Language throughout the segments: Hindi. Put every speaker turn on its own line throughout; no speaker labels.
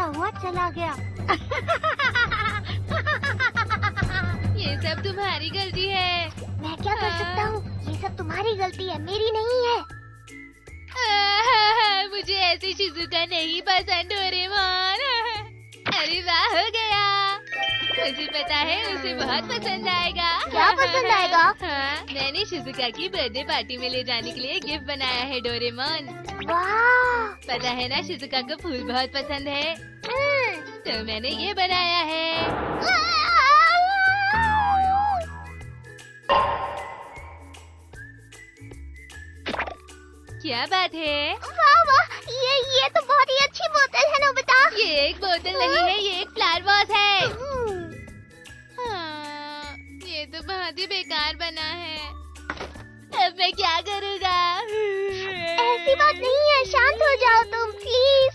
हुआ चला गया।
ये सब तुम्हारी गलती है।
मैं क्या कर सकता हूँ? ये सब तुम्हारी गलती है, मेरी नहीं है।
मुझे ऐसी शिजुका नहीं पसंद डोरेमोन। अरे वाह, हो गया। मुझे पता है उसे बहुत पसंद आएगा।
क्या पसंद आएगा?
हाँ, मैंने शिजुका की बर्थडे पार्टी में ले जाने के लिए गिफ्ट बनाया है डोरेमोन।
वाह!
पता है ना, शिजुका को फूल बहुत पसंद है, तो मैंने ये बनाया है। क्या बात है?
वाह वाह! ये तो बहुत ही अच्छी बोतल है नोबिता।
ये एक बोतल नहीं है, ये एक फ्लावर वॉश है। हाँ, ये तो बहुत ही बेकार बना है। अब मैं क्या करूँगा?
ऐसी बात नहीं है, शांत हो जाओ तुम प्लीज।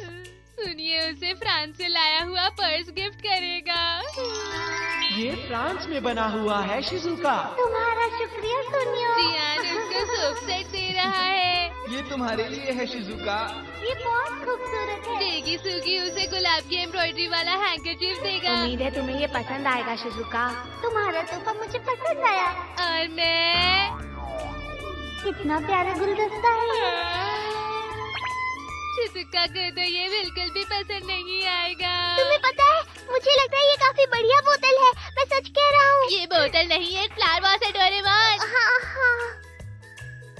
सुनिए, उसे फ्रांस से लाया हुआ पर्स गिफ्ट करेगा।
ये फ्रांस में बना हुआ है शिजुका।
तुम्हारा शुक्रिया सुनियो।
जियान उसको सोप सेट दे रहा है।
ये तुम्हारे लिए है शिजुका।
ये बहुत खूबसूरत है।
देगी सुगी उसे गुलाब की एम्ब्रॉयडरी वाला हैंकरचीफ देगा।
उम्मीद है तुम्हें ये पसंद आएगा शिजुका। तुम्हारा तोहफा मुझे पसंद आया।
और मैं
कितना प्यारा गुलदस्ता है ये।
शिजुका को तो ये बिल्कुल भी पसंद नहीं आएगा।
तुम्हें पता है, मुझे लगता है ये काफी बढ़िया बोतल है। मैं सच कह रहा हूँ।
ये बोतल नहीं है, एक फ्लावर वॉश है डोरेमोन।
हाँ हाँ।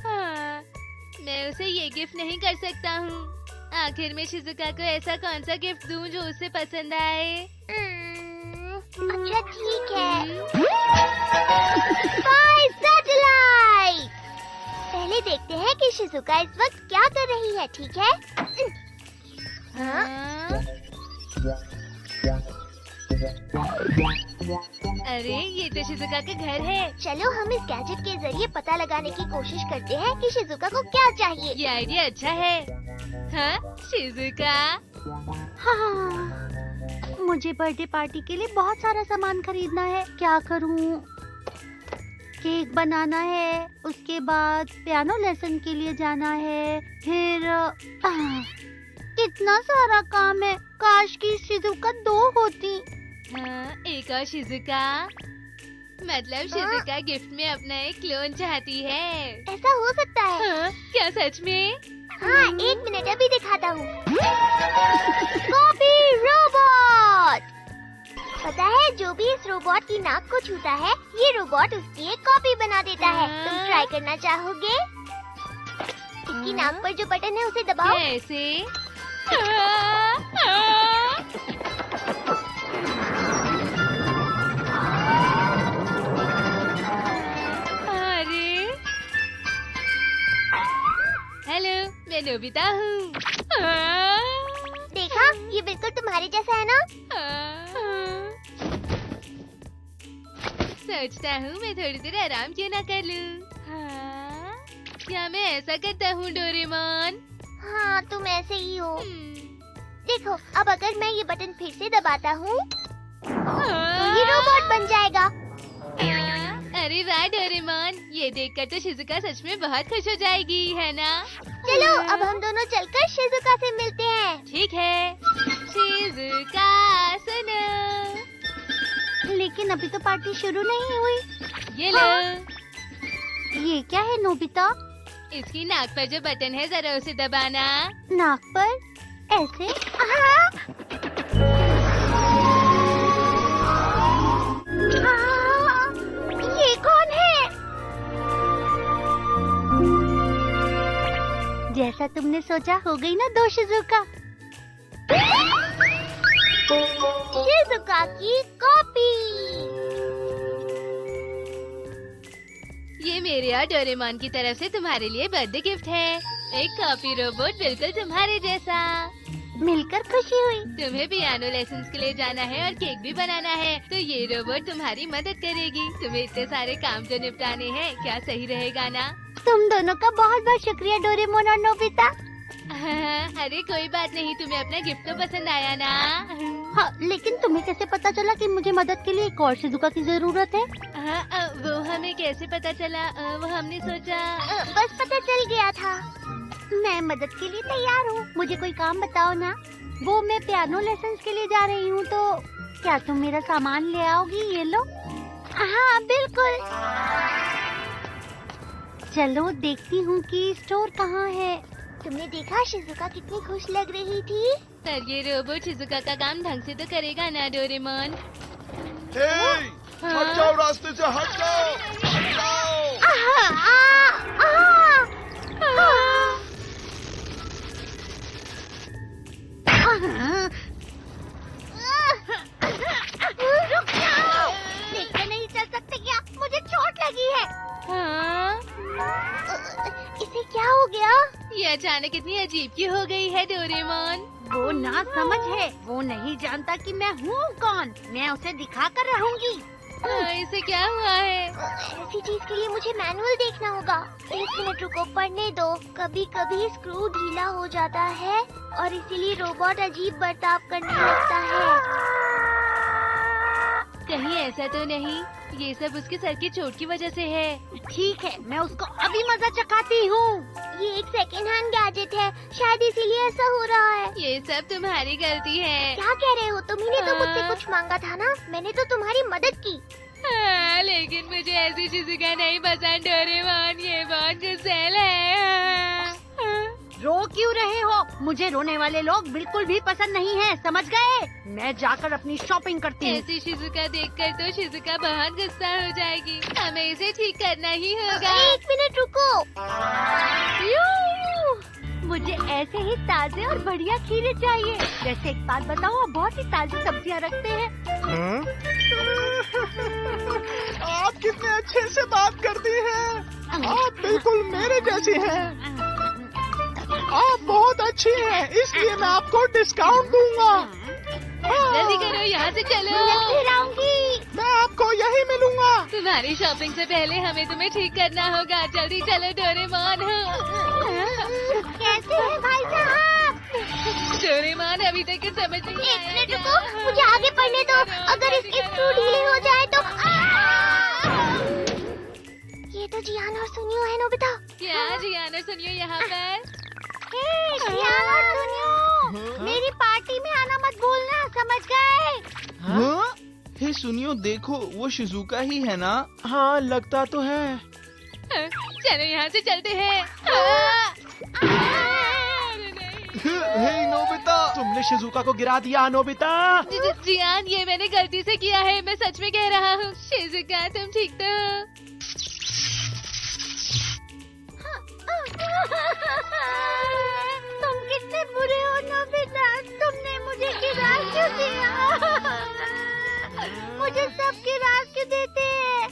हाँ, मैं उसे ये गिफ्ट नहीं कर सकता हूँ। आखिर में शिजुका को ऐसा कौन सा गिफ्ट दूँ जो उसे पसंद आए?
अच्छा ठीक है। By satellite. पहले देखते हैं कि शिजुका इस वक्त क्या कर रही है, ठीक है?
हाँ? अरे, ये तो शिजुका का घर है।
चलो हम इस गैजेट के जरिए पता लगाने की कोशिश करते हैं कि शिजुका को क्या चाहिए।
ये आइडिया अच्छा है। हाँ, शिजुका।
हाँ, मुझे बर्थडे पार्टी के लिए बहुत सारा सामान खरीदना है। क्या करूं? केक बनाना है, उसके बाद पियानो लेसन के लिए जाना है, फिर कितना सारा काम है। काश की शिजुका 2 होती।
हाँ, एक और शिजुका। मतलब शिजुका गिफ्ट में अपना एक क्लोन चाहती है।
ऐसा हो सकता है।
हाँ, क्या सच में?
हाँ, 1 मिनट अभी दिखाता हूँ। Copy robot. पता है, जो भी इस रोबोट की नाक को छूता है, ये रोबोट उसकी एक कॉपी बना देता है। तुम ट्राई करना चाहोगे? इसकी नाक पर जो बटन है उसे दबाओ।
कैसे? अरे, हेलो, मैं नोबिता हूँ।
देखा, ये बिल्कुल तुम्हारे जैसा है ना?
सोचता हूँ मैं थोड़ी देर आराम क्यों ना कर लूँ। हाँ? क्या मैं ऐसा करता हूँ डोरेमोन?
हाँ, तुम ऐसे ही हो। देखो, अब अगर मैं ये बटन फिर से दबाता हूँ, तो ये रोबोट बन जाएगा।
अरे वाह डोरेमोन, ये देखकर तो शिजुका सच में बहुत खुश हो जाएगी, है ना?
चलो, अब हम दोनों चलकर शिजुका से मिलते हैं।
ठीक है। शिजुका सुनो।
लेकिन अभी तो पार्टी शुरू नहीं हुई।
ये लो।
ये क्या है नोबिता?
इसकी नाक पर जो बटन है, जरा उसे दबाना।
नाक पर? ऐसे? ये कौन है? जैसा तुमने सोचा, हो गई ना 2 शिजुका। शिजुका की कॉपी।
ये मेरे और डोरेमोन की तरफ से तुम्हारे लिए बर्थडे गिफ्ट है। एक कॉपी रोबोट बिल्कुल तुम्हारे जैसा।
मिलकर खुशी हुई।
तुम्हें पियानो लेसन्स के लिए जाना है और केक भी बनाना है, तो ये रोबोट तुम्हारी मदद करेगी। तुम्हें इतने सारे काम जो निपटाने हैं, क्या सही रहेगा ना?
तुम दोनों का बहुत बहुत शुक्रिया डोरेमोन और नोबिता।
अरे कोई बात नहीं, तुम्हें अपना गिफ्ट तो पसंद आया ना?
हाँ, लेकिन तुम्हें कैसे पता चला कि मुझे मदद के लिए एक और शिजुका की जरूरत है?
हाँ, वो हमें कैसे पता चला? वो हमने सोचा।
बस पता चल गया था। मैं मदद के लिए तैयार हूँ। मुझे कोई काम बताओ ना। वो मैं पियानो लेसन के लिए जा रही हूँ, तो क्या तुम मेरा सामान ले आओगी? ये लो। हाँ बिल्कुल। चलो देखती हूँ कि स्टोर कहाँ है।
तुमने देखा शिजुका कितनी खुश लग रही थी?
पर ये रोबोट शिजुका का काम ढंग से तो करेगा ना डोरेमोन?
हट जाओ, रास्ते से हट जाओ, हट जाओ।
रुक जाओ। देखते नहीं चल सकते क्या? मुझे चोट लगी है।
हाँ?
इसे क्या हो गया?
ये अचानक इतनी अजीब क्यों हो गई है डोरेमोन?
वो ना समझ है, वो नहीं जानता कि मैं हूँ कौन। मैं उसे दिखा कर रहूंगी।
इसे क्या हुआ है?
ऐसी चीज के लिए मुझे मैनुअल देखना होगा। 1 मिनट रुको, पढ़ने दो। कभी कभी स्क्रू ढीला हो जाता है और इसीलिए रोबोट अजीब बर्ताव करने लगता है।
कहीं ऐसा तो नहीं ये सब उसके सर की चोट की वजह से है?
ठीक है, मैं उसको अभी मजा चखाती हूँ।
ये एक सेकेंड हैंड गैजेट है, शायद इसीलिए ऐसा हो रहा है।
ये सब तुम्हारी गलती है।
क्या कह रहे हो? तुम्ही तो मुझसे कुछ मांगा था ना? मैंने तो तुम्हारी मदद की।
हाँ, लेकिन मुझे ऐसी शिजुका नहीं पसंद डोरेमोन, ये बहुत गुस्सैल है।
रो क्यों रहे हो? मुझे रोने वाले लोग बिल्कुल भी पसंद नहीं है, समझ गए? मैं जाकर अपनी शॉपिंग करती हूँ।
ऐसी शिजुका देखकर तो शिजुका बहुत गुस्सा हो जाएगी। हमें इसे ठीक करना ही होगा।
1 मिनट रुको।
मुझे ऐसे ही ताजे और बढ़िया खीरे चाहिए। जैसे एक बात बताओ, आप बहुत ही ताजी सब्जियाँ रखते हैं।
आप कितने अच्छे से बात करती हैं। आप बिल्कुल मेरे जैसी हैं। आप बहुत अच्छी हैं, इसलिए मैं आपको डिस्काउंट दूंगा।
जल्दी करो, यहाँ से चलो।
मैं आपको यही मिलूंगा।
तुम्हारी शॉपिंग से पहले हमें तुम्हें ठीक करना होगा। जल्दी चलो डोरेमोन।
कैसे है भाई साहब?
डोरेमोन अभी तक कुछ समझ नहीं
1
आया
मिनट
क्या?
रुको, मुझे आगे पढ़ने दो। अगर इसके स्क्रू ढीले हो जाए तो ये तो जियान और सुनियो है। नोबिता,
क्या जियान और सुनियो यहाँ पर?
जियान और सुनियो,
मेरी पार्टी में आना मत भूलना, समझ गए?
हाँ? हे सुनियो, देखो वो शिजुका ही है ना?
हाँ, लगता तो है।
चलो यहाँ से चलते हैं। अरे नहीं।
हे नोबिता,
तुमने शिजुका को गिरा दिया नोबिता।
जियान, ये मैंने गलती से किया है, मैं सच में कह रहा हूँ। शिजुका तुम ठीक तो हो?
तुम कितने बुरे हो नोबिता, तुमने मुझे गिरा क्यों दिया? मुझे सब गिरा क्यों देते हैं?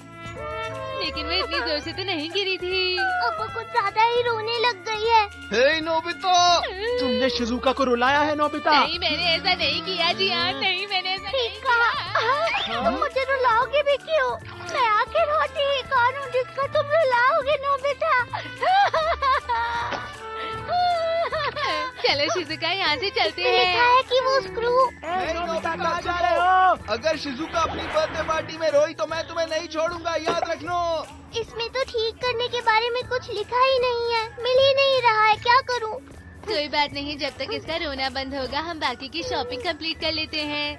लेकिन वो इतनी जोर से तो नहीं गिरी थी।
अब वो कुछ ज्यादा ही रोने लग गई है।
हे नोबिता,
तुमने शिजुका को रुलाया है नोबिता।
नहीं, मैंने ऐसा नहीं किया जियान, नहीं मैंने ऐसा नहीं
ठीक कहा। तुम मुझे रुलाओगे भी क्यों? मैं आखिर होती ही कौन हूँ जिसको तुम रुलाओगे नोबिता?
चलो शिजुका, यहाँ से चलते
लिखा
हैं।
है कि वो स्क्रू।
हे
नोबिता,
नोबिता,
कहाँ जा रहे हो?
अगर शिजुका अपनी बर्थडे पार्टी में रोई तो मैं तुम्हें नहीं छोड़ूंगा, याद रखना।
इसमें तो ठीक करने के बारे में कुछ लिखा ही नहीं है, मिल ही नहीं रहा है, क्या करूं?
कोई बात नहीं, जब तक इसका रोना बंद होगा हम बाकी की शॉपिंग कंप्लीट कर लेते हैं।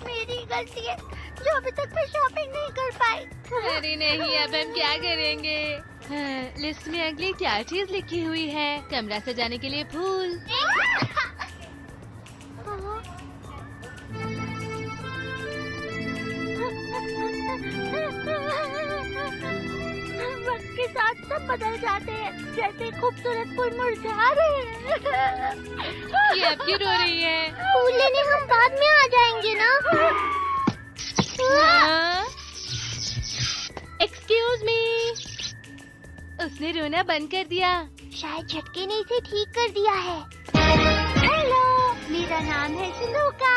मेरी गलती है जो अभी तक मैं शॉपिंग नहीं कर पाई।
अरे नहीं, अब हम क्या करेंगे? लिस्ट में अगली क्या चीज लिखी हुई है? कमरा सजाने के लिए फूल।
वक्त के साथ सब बदल जाते हैं, जैसे खूबसूरत फूल मुरझा रहे हैं।
ये अब क्यों रो रही है?
फूल लेने हम बाद में आ जाएंगे ना?
Excuse me. उसने रोना बंद कर दिया।
शायद झटके ने इसे ठीक कर दिया है।
हेलो, मेरा नाम है शिजुका।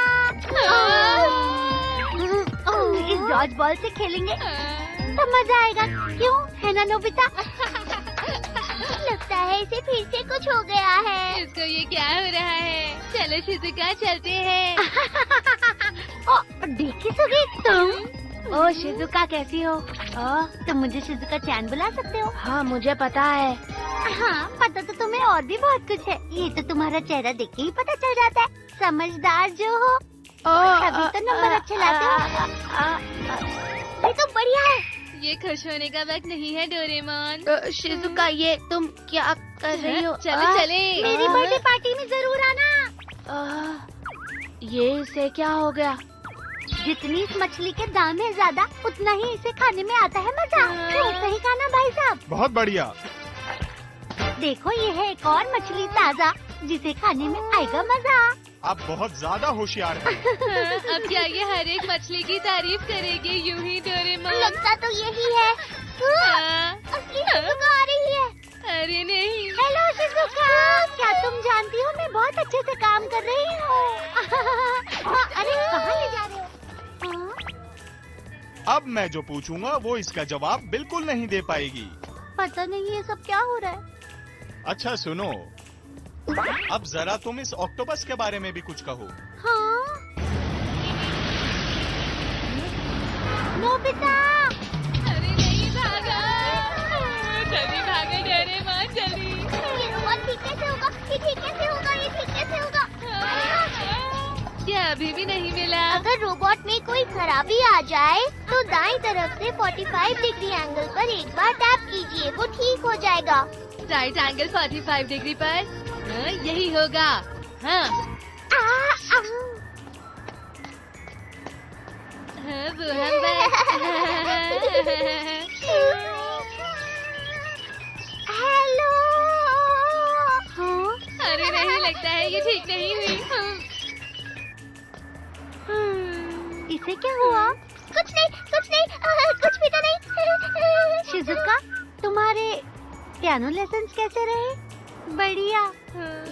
इस डॉज बॉल से खेलेंगे तो मजा आएगा, क्यों है ना नोबिता?
लगता है इसे फिर से कुछ हो गया है।
इसको ये क्या हो रहा है? चलो शिजुका, चलते हैं।
देखी तुम? ओ शिजुका, कैसी हो? तुम मुझे शिजुका चैन बुला सकते हो?
हाँ, मुझे पता है।
हाँ, पता तो तुम्हें और भी बहुत कुछ है। ये तो तुम्हारा चेहरा देख के ही पता चल जाता है। समझदार जो हो, तभी तो नंबर अच्छे लाते हो।
ये तो बढ़िया है।
ये खुश होने का वक्त नहीं है डोरेमोन।
शिजुका, ये तुम क्या कर रही हो?
चलो चले।
मेरी बर्थडे पार्टी में जरूर आना। ये इसे क्या हो गया? जितनी इस मछली के दाम है ज्यादा, उतना ही इसे खाने में आता है मजा। सही कहा ना भाई साहब?
बहुत बढ़िया।
देखो, ये है एक और मछली ताजा, जिसे खाने में आएगा मजा।
आप बहुत ज्यादा होशियार हैं।
अब क्या ये हर एक मछली की तारीफ करेगी यूं ही डोरेमोन?
लगता तो यही है।
हाँ।
असली शिजुका आ रही है।
अरे नहीं।
हेलो शिजुका, क्या तुम जानती हो मैं बहुत अच्छे से काम कर रही हूँ। अरे कहाँ ले जा रहे हो?
अब मैं जो पूछूंगा वो इसका जवाब बिल्कुल नहीं दे पाएगी।
पता नहीं ये सब क्या हो रहा है।
अच्छा सुनो, अब जरा तुम इस ऑक्टोपस के बारे में भी कुछ कहो।
हाँ? नोबिता!
अरे नहीं, भागा। जल्दी भागे डोरेमोन, जल्दी।
ये रोबोट ठीक कैसे होगा? ये ठीक कैसे होगा? ये ठीक कैसे होगा?
क्या अभी भी नहीं मिला?
अगर रोबोट में कोई खराबी आ जाए तो दाईं तरफ से 45 डिग्री एंगल पर एक बार टैप कीजिए, वो ठीक हो जाएगा।
राइट एंगल 45 डिग्री पर। हाँ, यही होगा। हाँ, हाँ, वो हम
हेलो।
हाँ?
अरे नहीं, लगता है ये ठीक नहीं हुई।
इसे क्या हुआ?
कुछ नहीं, कुछ नहीं, कुछ भी तो नहीं।
शिजुका, तुम्हारे पियानो लेसन्स कैसे रहे? बढ़िया।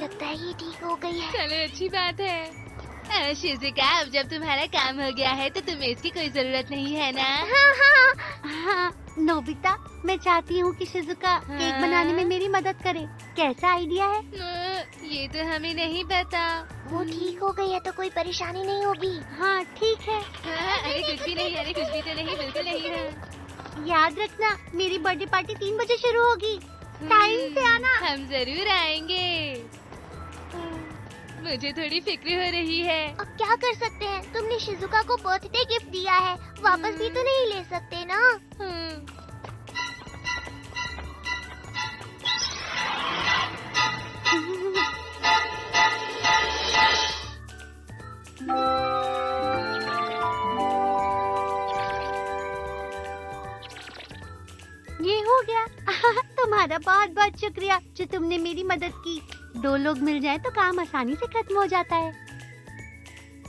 लगता है ये ठीक हो गई है।
चलो, अच्छी बात है। शिजुका, अब जब तुम्हारा काम हो गया है तो तुम्हें इसकी कोई जरूरत नहीं है ना?
हाँ हाँ।
हाँ, नोबिता, मैं चाहती हूँ कि शिजुका केक बनाने में मेरी मदद करे। कैसा आइडिया है?
ये तो हमें नहीं पता।
वो ठीक हो गई है तो कोई परेशानी नहीं होगी।
हाँ, ठीक है।
अरे कुछ भी नहीं, अरे कुछ भी तो नहीं, बिल्कुल नहीं है।
याद रखना, मेरी बर्थडे पार्टी 3 बजे शुरू होगी। टाइम से आना।
हम जरूर आएंगे। मुझे थोड़ी फिक्र हो रही है।
अब क्या कर सकते हैं? तुमने शिजुका को बर्थडे गिफ्ट दिया है, वापस भी तो नहीं ले सकते ना।
ये हो गया। तुम्हारा बहुत बहुत शुक्रिया जो तुमने मेरी मदद की। 2 लोग मिल जाएं तो काम आसानी से खत्म हो जाता है।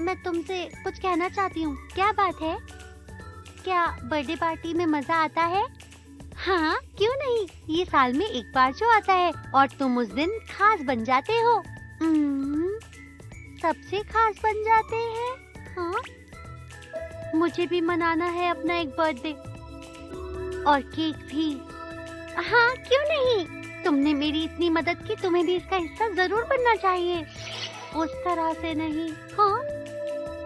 मैं तुमसे कुछ कहना चाहती हूँ। क्या बात है? क्या बर्थडे पार्टी में मजा आता है? हाँ, क्यों नहीं। ये साल में एक बार जो आता है और तुम उस दिन खास बन जाते हो। सबसे खास बन जाते हैं। हाँ, मुझे भी मनाना है अपना एक बर्थडे और केक भी। हाँ, क्यों नहीं। तुमने मेरी इतनी मदद की, तुम्हें भी इसका हिस्सा जरूर बनना चाहिए। उस तरह से नहीं। हाँ,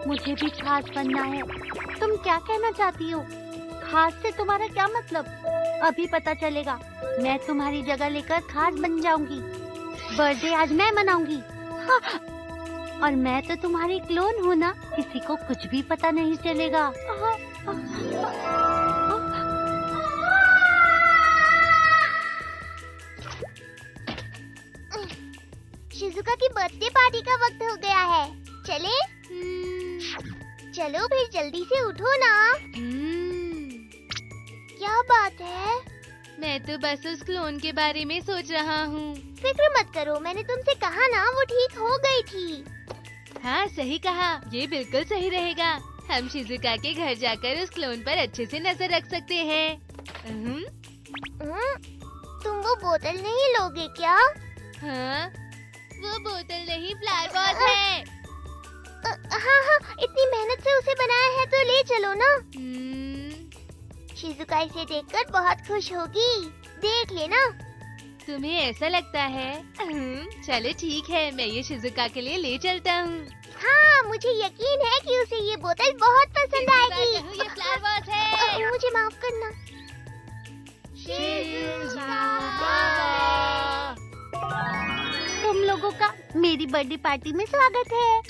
मुझे भी खास बनना है। तुम क्या कहना चाहती हो? खास से तुम्हारा क्या मतलब? अभी पता चलेगा। मैं तुम्हारी जगह लेकर खास बन जाऊंगी। बर्थडे आज मैं मनाऊंगी। हाँ, और मैं तो तुम्हारी क्लोन हूँ ना, किसी को कुछ भी पता नहीं चलेगा।
शिजुका की बर्थडे पार्टी का वक्त हो गया है। चले? चलो फिर जल्दी से उठो ना। क्या बात है?
मैं तो बस उस क्लोन के बारे में सोच रहा हूँ।
फिक्र मत करो, मैंने तुमसे कहा ना वो ठीक हो गई थी।
हाँ, सही कहा। ये बिल्कुल सही रहेगा। हम शिजुका के घर जाकर उस क्लोन पर अच्छे से नजर रख सकते हैं।
तुम वो बोतल नहीं लोगे क्या?
हाँ, वो बोतल नहीं, फ्लावर पॉट है।
हाँ हाँ, इतनी मेहनत से उसे बनाया है तो ले चलो ना। शिजुका इसे देखकर बहुत खुश होगी, देख लेना।
तुम्हें ऐसा लगता है? चलो ठीक है, मैं ये शिजुका के लिए ले चलता हूँ।
हाँ, मुझे यकीन है कि उसे ये बोतल बहुत पसंद आएगी।
ये फ्लावर पॉट है।
मुझे माफ करना।
तुम लोगों का मेरी बर्थडे पार्टी में स्वागत है।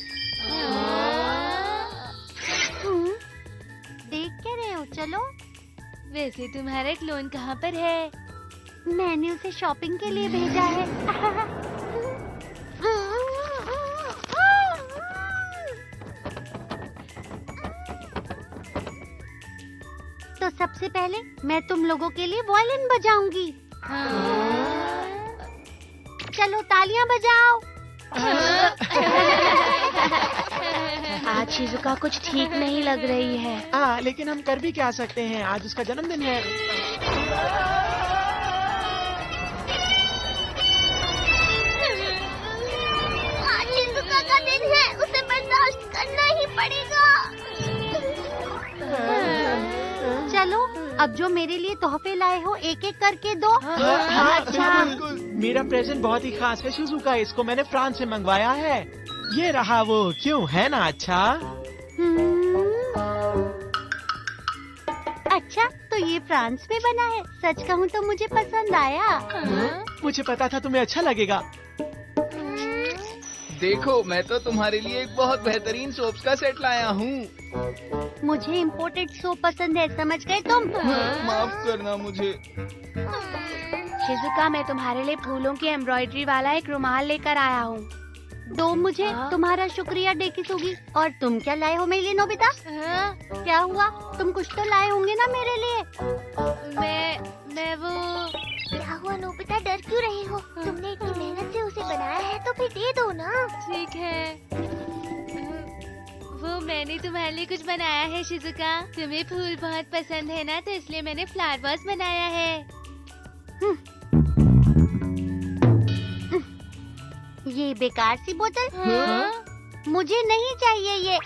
देख क्या रहे हो? चलो।
वैसे तुम्हारा क्लोन कहाँ पर है?
मैंने उसे शॉपिंग के लिए भेजा है। तो सबसे पहले मैं तुम लोगों के लिए वायलिन बजाऊंगी। चलो तालियां बजाओ।
आज शिजुका कुछ ठीक नहीं लग रही है।
लेकिन हम कर भी क्या सकते हैं, आज उसका जन्मदिन है।
आज शिजुका का दिन है, उसे बर्दाश्त करना ही पड़ेगा।
चलो अब जो मेरे लिए तोहफे लाए हो एक एक करके दो।
अच्छा, मेरा प्रेजेंट बहुत ही खास है शिजुका, इसको मैंने फ्रांस से मंगवाया है। ये रहा वो, क्यों है ना अच्छा?
अच्छा तो ये फ्रांस में बना है। सच कहूँ तो मुझे पसंद आया।
मुझे पता था तुम्हें अच्छा लगेगा।
देखो, मैं तो तुम्हारे लिए एक बहुत बेहतरीन सोप्स का सेट लाया हूँ।
मुझे इम्पोर्टेड सोप पसंद है, समझ गए तुम?
माफ करना मुझे।
शिजुका, मैं तुम्हारे लिए फूलों की एम्ब्रॉयडरी वाला एक रुमाल लेकर आया हूँ।
दो मुझे। तुम्हारा शुक्रिया डेकिसुगी। और तुम क्या लाए हो मेरे लिए नोबिता? क्या हुआ? तुम कुछ तो लाए होंगे ना मेरे लिए।
मैं वो
क्या हुआ नोबिता, डर क्यों रहे हो? तुमने इतनी मेहनत से उसे बनाया है तो फिर दे दो ना।
ठीक है। वो मैंने तुम्हारे लिए कुछ बनाया है शिजुका। तुम्हें फूल बहुत पसंद है ना, तो इसलिए मैंने फ्लावर वास बनाया है।
ये बेकार सी बोतल। मुझे नहीं चाहिए ये।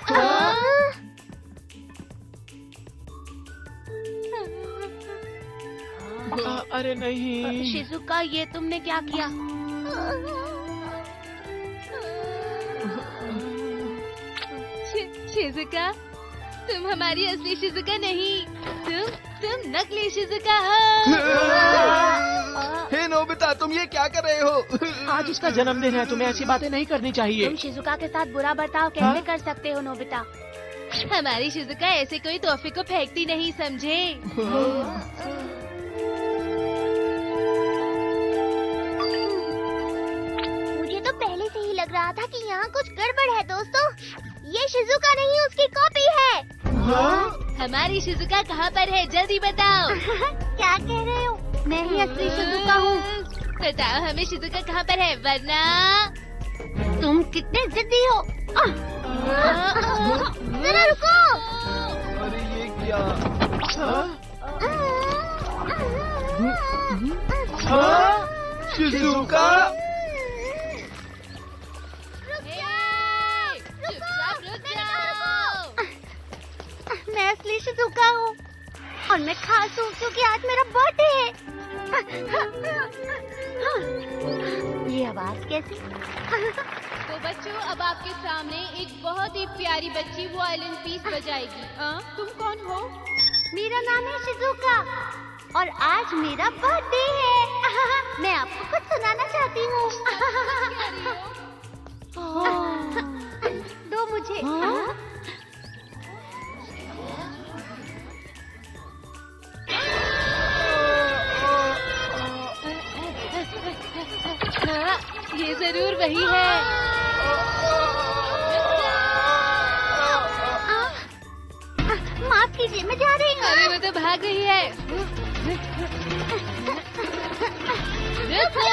अरे नहीं।
शिजुका, ये तुमने क्या किया?
शिजुका, तुम हमारी असली शिजुका नहीं, तुम नकली शिजुका हो।
हे नोबिता, तुम ये क्या कर रहे हो?
आज उसका जन्मदिन है, तुम्हें ऐसी बातें नहीं करनी चाहिए।
तुम शिजुका के साथ बुरा बर्ताव कैसे कर सकते हो नोबिता?
हमारी शिजुका ऐसे कोई तोहफे को फेंकती नहीं, समझे?
मुझे तो पहले से ही लग रहा था कि यहाँ कुछ गड़बड़ है दोस्तों। ये शिजुका नहीं, उसकी कॉपी है।
हमारी शिजुका कहाँ पर है, जल्दी बताओ।
क्या कह रहे हो? मैं ही असली शिजुका हूँ।
बताओ हमें शिजुका कहाँ पर है, वरना
तुम कितने जिद्दी हो।
जरा रुको।
अरे ये क्या? शिजुका,
चुपचाप रुक जाओ।
मैं असली शिजुका हूँ और मैं खास हूँ क्योंकि आज मेरा बर्थडे है। ये आवाज कैसी?
तो बच्चों, अब आपके सामने एक बहुत ही प्यारी बच्ची वायलिन पीस बजाएगी। तुम कौन हो?
मेरा नाम है शिजुका और आज मेरा बर्थडे है। मैं आपको कुछ सुनाना चाहती हूँ। दो मुझे।
ये जरूर वही है।
माफ कीजिए, मैं जा रही हूँ।
अरे वो तो भाग रही है। रुको!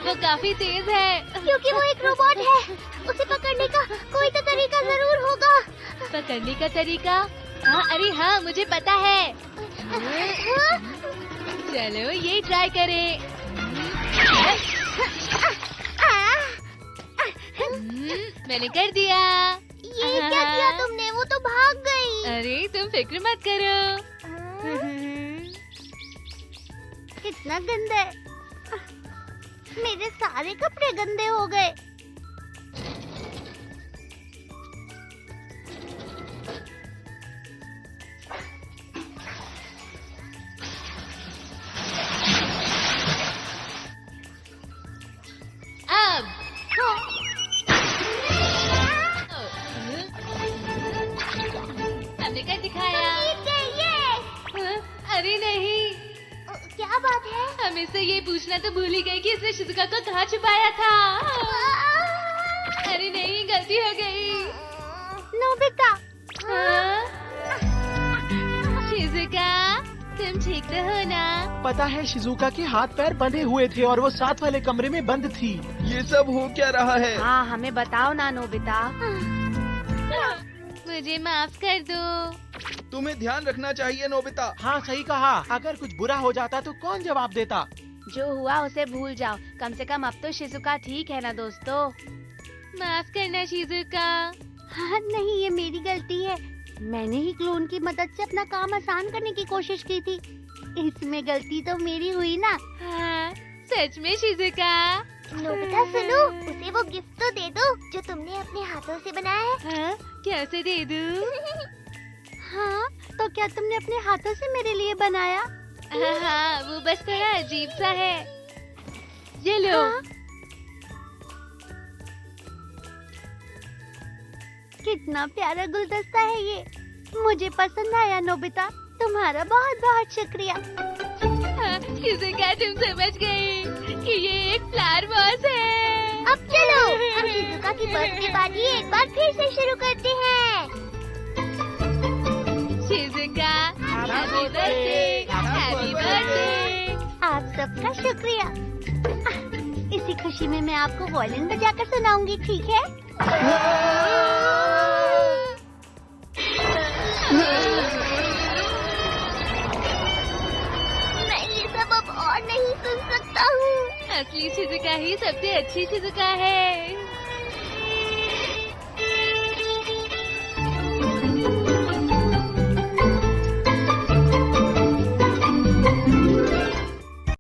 वो काफी तेज है।
क्योंकि वो एक रोबोट है, उसे पकड़ने का कोई तो तरीका जरूर होगा।
पकड़ने का तरीका? हाँ, अरे हाँ, मुझे पता है। चलो ये ट्राई करें। मैंने कर दिया।
ये क्या किया तुमने? वो तो भाग गई।
अरे तुम फिक्र मत करो।
कितना गंदा है। मेरे सारे कपड़े गंदे हो गए।
अरे नहीं,
क्या बात है?
हम इससे ये पूछना तो भूल ही गए कि इसने शिजुका को कहाँ छुपाया था। अरे नहीं, गलती हो गई।
नोबिता,
हाँ? शिजुका, तुम ठीक तो हो ना?
पता है शिजुका के हाथ पैर बंधे हुए थे और वो साथ वाले कमरे में बंद थी।
ये सब हो क्या रहा है?
हाँ हमें बताओ ना नोबिता।
मुझे माफ कर दो।
तुम्हें ध्यान रखना चाहिए नोबिता।
हाँ सही कहा, अगर कुछ बुरा हो जाता तो कौन जवाब देता।
जो हुआ उसे भूल जाओ, कम से कम अब तो शिजुका ठीक है ना दोस्तों।
माफ करना शिजुका।
हाँ नहीं, ये मेरी गलती है। मैंने ही क्लोन की मदद से अपना काम आसान करने की कोशिश की थी। इसमें गलती तो मेरी हुई ना।
हाँ, सच में शिजुका।
नोबिता सुनो, उसे वो गिफ्ट तो दे दो जो तुमने अपने हाथों से बनाया है।
हाँ, कैसे दे दूँ?
हाँ, तो क्या तुमने अपने हाथों से मेरे लिए बनाया?
हाँ हाँ, वो बस थोड़ा अजीब सा है। ये लो।
हाँ? कितना प्यारा गुलदस्ता है ये, मुझे पसंद आया नोबिता, तुम्हारा बहुत बहुत शुक्रिया।
हाँ, शिजुका तुम समझ गई कि ये एक फ्लावर वॉस है।
अब चलो हम शिजुका की बर्थडे पार्टी एक बार फिर से शुरू करते हैं।
Shizuka, happy birthday, happy birthday.
आप सबका शुक्रिया। इसी खुशी में मैं आपको वॉयलिन बजाकर सुनाऊंगी, ठीक है?
मैं ये सब अब और नहीं सुन सकता हूँ।
असली शिजुका ही सबसे अच्छी शिजुका है।